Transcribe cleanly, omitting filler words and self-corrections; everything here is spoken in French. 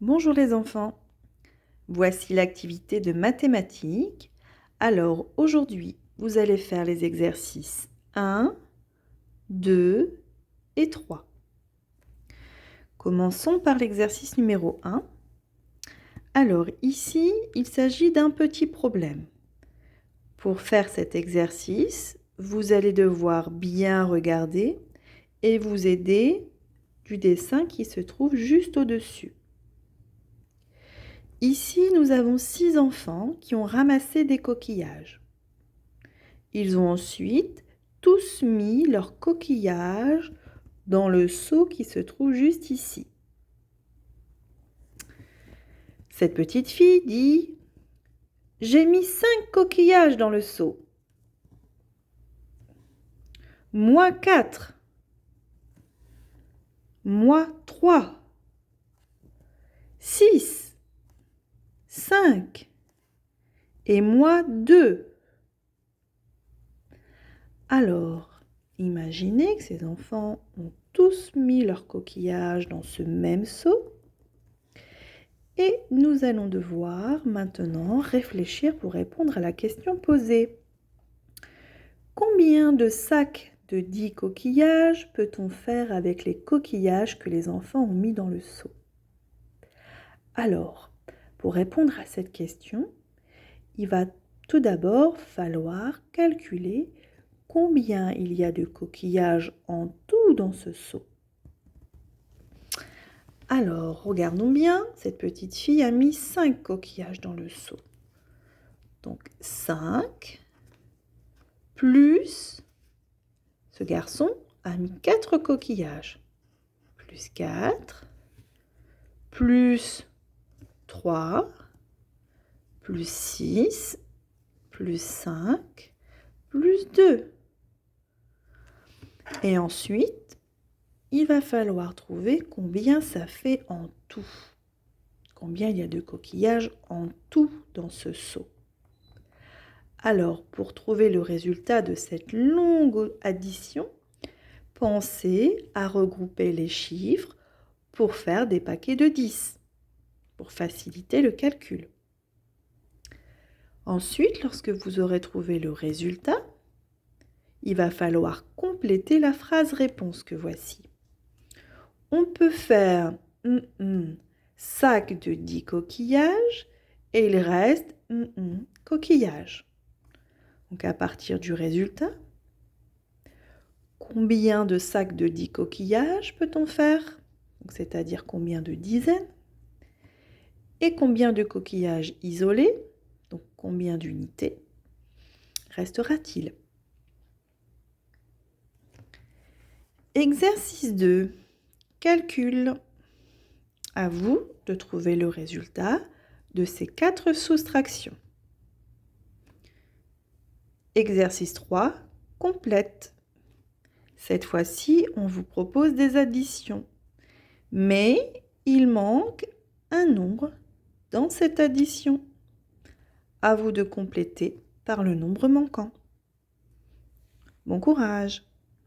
Bonjour les enfants, voici l'activité de mathématiques. Alors aujourd'hui, vous allez faire les exercices 1, 2 et 3. Commençons par l'exercice numéro 1. Alors ici, il s'agit d'un petit problème. Pour faire cet exercice, vous allez devoir bien regarder et vous aider du dessin qui se trouve juste au-dessus. Ici, nous avons 6 enfants qui ont ramassé des coquillages. Ils ont ensuite tous mis leurs coquillages dans le seau qui se trouve juste ici. Cette petite fille dit « J'ai mis 5 coquillages dans le seau. » Moi 4. Moi 3. 6. 5. Et moi 2. Alors, imaginez que ces enfants ont tous mis leurs coquillages dans ce même seau. Et nous allons devoir maintenant réfléchir pour répondre à la question posée. Combien de sacs de 10 coquillages peut-on faire avec les coquillages que les enfants ont mis dans le seau? Alors, pour répondre à cette question, il va tout d'abord falloir calculer combien il y a de coquillages en tout dans ce seau. Alors, regardons bien, cette petite fille a mis 5 coquillages dans le seau. Donc 5 plus, ce garçon a mis 4 coquillages, plus 4, plus 3, plus 6, plus 5, plus 2. Et ensuite, il va falloir trouver combien ça fait en tout. Combien il y a de coquillages en tout dans ce seau. Alors, pour trouver le résultat de cette longue addition, pensez à regrouper les chiffres pour faire des paquets de 10, pour faciliter le calcul. Ensuite, lorsque vous aurez trouvé le résultat, il va falloir compléter la phrase réponse que voici. On peut faire sac de 10 coquillages et il reste coquillages. Donc à partir du résultat, combien de sacs de 10 coquillages peut-on faire? C'est-à-dire combien de dizaines? Et combien de coquillages isolés? Donc combien d'unités restera-t-il? Exercice 2. Calcul. À vous de trouver le résultat de ces 4 soustractions. Exercice 3. Complète. Cette fois-ci, on vous propose des additions. Mais il manque un nombre dans cette addition. À vous de compléter par le nombre manquant. Bon courage!